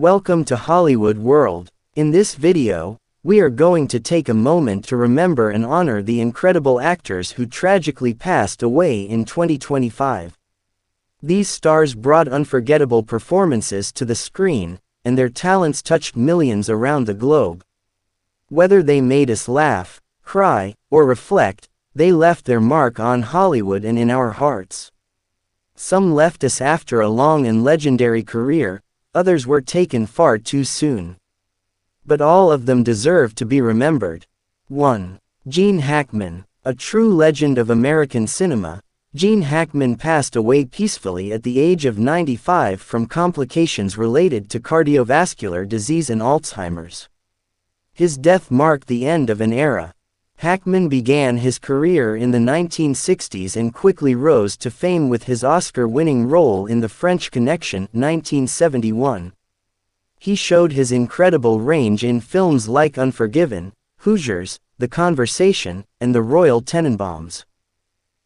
Welcome to Hollywood World. In this video, we are going to take a moment to remember and honor the incredible actors who tragically passed away in 2025. These stars brought unforgettable performances to the screen, and their talents touched millions around the globe. Whether they made us laugh, cry, or reflect, they left their mark on Hollywood and in our hearts. Some left us after a long and legendary career, others were taken far too soon. But all of them deserve to be remembered. 1. Gene Hackman. A true legend of American cinema, Gene Hackman passed away peacefully at the age of 95 from complications related to cardiovascular disease and Alzheimer's. His death marked the end of an era. Hackman began his career in the 1960s and quickly rose to fame with his Oscar-winning role in The French Connection, 1971. He showed his incredible range in films like Unforgiven, Hoosiers, The Conversation, and The Royal Tenenbaums.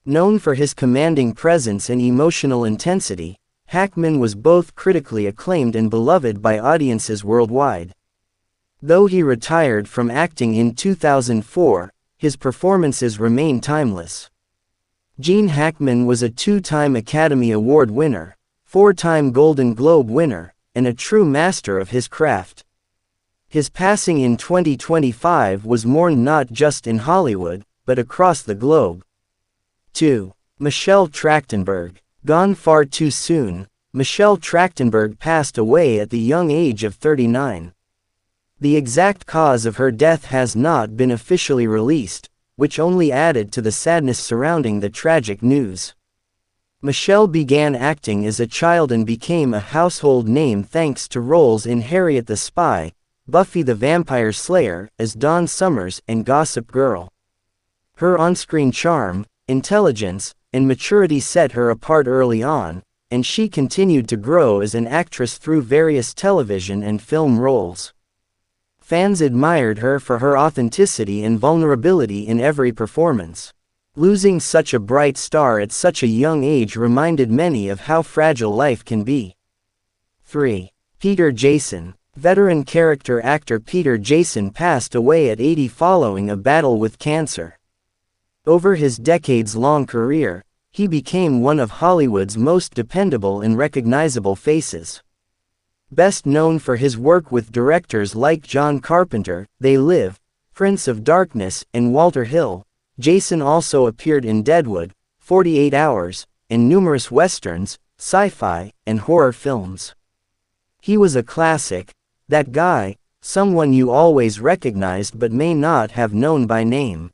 Known for his commanding presence and emotional intensity, Hackman was both critically acclaimed and beloved by audiences worldwide. Though he retired from acting in 2004, his performances remain timeless. Gene Hackman was a two-time Academy Award winner, four-time Golden Globe winner, and a true master of his craft. His passing in 2025 was mourned not just in Hollywood, but across the globe. 2. Michelle Trachtenberg. Gone far too soon, Michelle Trachtenberg passed away at the young age of 39. The exact cause of her death has not been officially released, which only added to the sadness surrounding the tragic news. Michelle began acting as a child and became a household name thanks to roles in Harriet the Spy, Buffy the Vampire Slayer, as Dawn Summers, and Gossip Girl. Her on-screen charm, intelligence, and maturity set her apart early on, and she continued to grow as an actress through various television and film roles. Fans admired her for her authenticity and vulnerability in every performance. Losing such a bright star at such a young age reminded many of how fragile life can be. 3. Peter Jason. Veteran character actor Peter Jason passed away at 80 following a battle with cancer. Over his decades-long career, he became one of Hollywood's most dependable and recognizable faces. Best known for his work with directors like John Carpenter, They Live, Prince of Darkness, and Walter Hill, Jason also appeared in Deadwood, 48 Hours, and numerous westerns, sci-fi, and horror films. He was a classic, that guy, someone you always recognized but may not have known by name.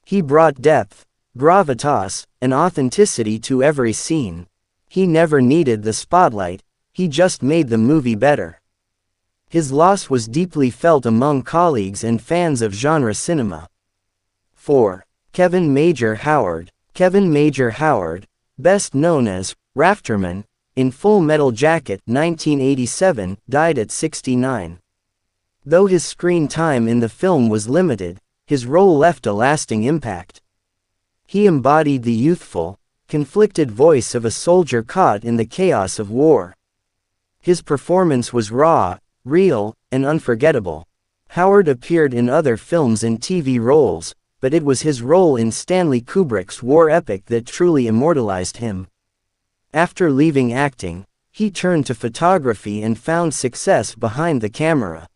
He brought depth, gravitas, and authenticity to every scene. He never needed the spotlight, he just made the movie better. His loss was deeply felt among colleagues and fans of genre cinema. 4. Kevin Major Howard. Kevin Major Howard, best known as Rafterman in Full Metal Jacket 1987, died at 69. Though his screen time in the film was limited, his role left a lasting impact. He embodied the youthful, conflicted voice of a soldier caught in the chaos of war. His performance was raw, real, and unforgettable. Howard appeared in other films and TV roles, but it was his role in Stanley Kubrick's war epic that truly immortalized him. After leaving acting, he turned to photography and found success behind the camera.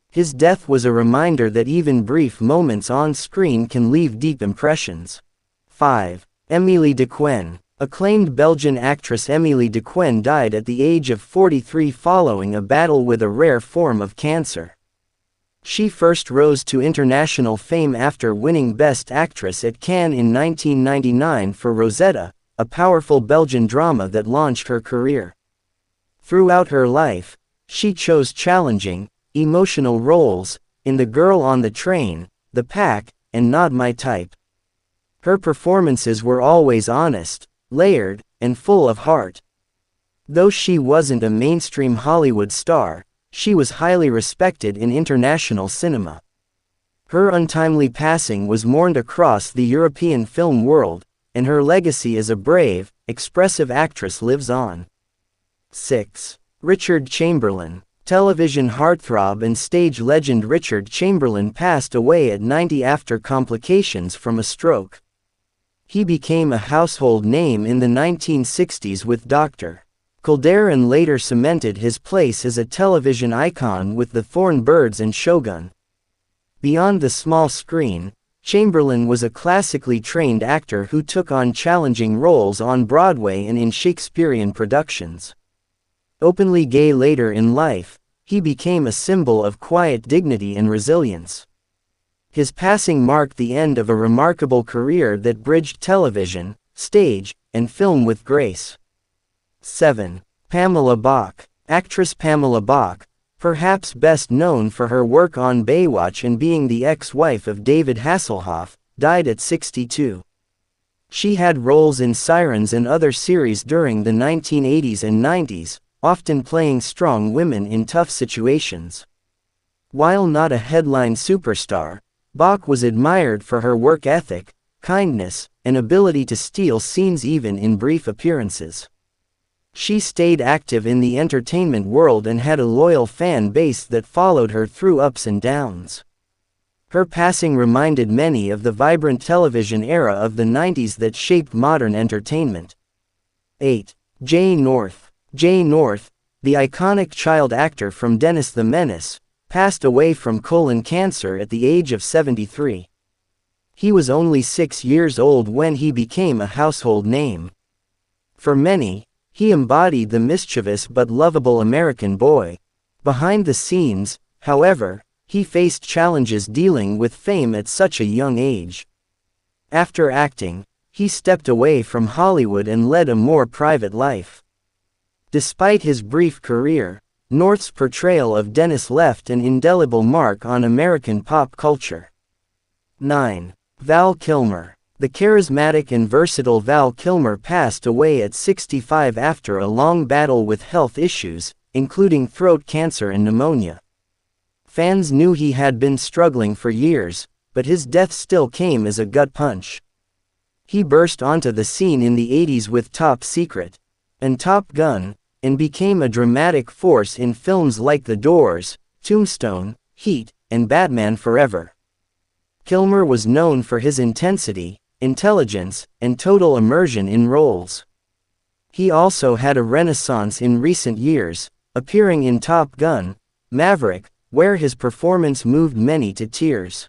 His death was a reminder that even brief moments on screen can leave deep impressions. 5. Émilie Dequenne. Acclaimed Belgian actress Émilie Dequenne died at the age of 43 following a battle with a rare form of cancer. She first rose to international fame after winning Best Actress at Cannes in 1999 for Rosetta, a powerful Belgian drama that launched her career. Throughout her life, she chose challenging, emotional roles, in The Girl on the Train, The Pack, and Not My Type. Her performances were always honest, layered, and full of heart. Though she wasn't a mainstream Hollywood star, she was highly respected in international cinema. Her untimely passing was mourned across the European film world, and her legacy as a brave, expressive actress lives on. 6. Richard Chamberlain. Television heartthrob and stage legend Richard Chamberlain passed away at 90 after complications from a stroke. He became a household name in the 1960s with Dr. Kildare and later cemented his place as a television icon with The Thorn Birds and Shogun. Beyond the small screen, Chamberlain was a classically trained actor who took on challenging roles on Broadway and in Shakespearean productions. Openly gay later in life, he became a symbol of quiet dignity and resilience. His passing marked the end of a remarkable career that bridged television, stage, and film with grace. 7. Pamela Bach. Actress Pamela Bach, perhaps best known for her work on Baywatch and being the ex-wife of David Hasselhoff, died at 62. She had roles in Sirens and other series during the 1980s and 90s, often playing strong women in tough situations. While not a headline superstar, Bach was admired for her work ethic, kindness, and ability to steal scenes even in brief appearances. She stayed active in the entertainment world and had a loyal fan base that followed her through ups and downs. Her passing reminded many of the vibrant television era of the 90s that shaped modern entertainment. 8. Jay North. Jay North, the iconic child actor from Dennis the Menace, passed away from colon cancer at the age of 73. He was only 6 years old when he became a household name. For many, he embodied the mischievous but lovable American boy. Behind the scenes, however, he faced challenges dealing with fame at such a young age. After acting, he stepped away from Hollywood and led a more private life. Despite his brief career, North's portrayal of Dennis left an indelible mark on American pop culture. 9. Val Kilmer. The charismatic and versatile Val Kilmer passed away at 65 after a long battle with health issues, including throat cancer and pneumonia. Fans knew he had been struggling for years, but his death still came as a gut punch. He burst onto the scene in the 80s with Top Secret and Top Gun, and became a dramatic force in films like The Doors, Tombstone, Heat, and Batman Forever. Kilmer was known for his intensity, intelligence, and total immersion in roles. He also had a renaissance in recent years, appearing in Top Gun: Maverick, where his performance moved many to tears.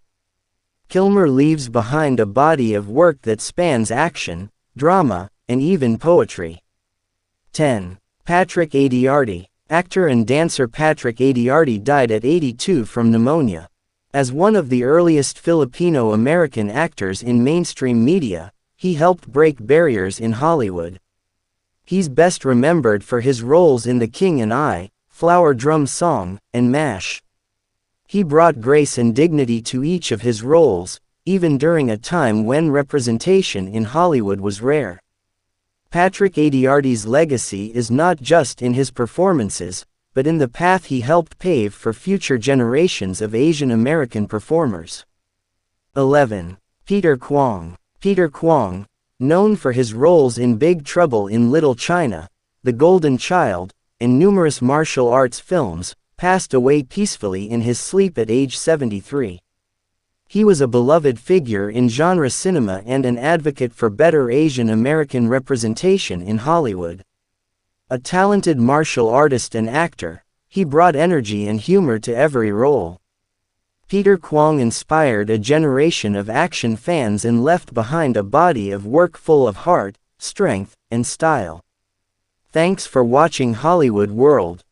Kilmer leaves behind a body of work that spans action, drama, and even poetry. 10. Patrick Adiarty. Actor and dancer Patrick Adiarty died at 82 from pneumonia. As one of the earliest Filipino-American actors in mainstream media, he helped break barriers in Hollywood. He's best remembered for his roles in The King and I, Flower Drum Song, and MASH. He brought grace and dignity to each of his roles, even during a time when representation in Hollywood was rare. Patrick Adiarty's legacy is not just in his performances, but in the path he helped pave for future generations of Asian American performers. 11. Peter Kwong. Peter Kwong, known for his roles in Big Trouble in Little China, The Golden Child, and numerous martial arts films, passed away peacefully in his sleep at age 73. He was a beloved figure in genre cinema and an advocate for better Asian American representation in Hollywood. A talented martial artist and actor, he brought energy and humor to every role. Peter Kwong inspired a generation of action fans and left behind a body of work full of heart, strength, and style. Thanks for watching Hollywood World.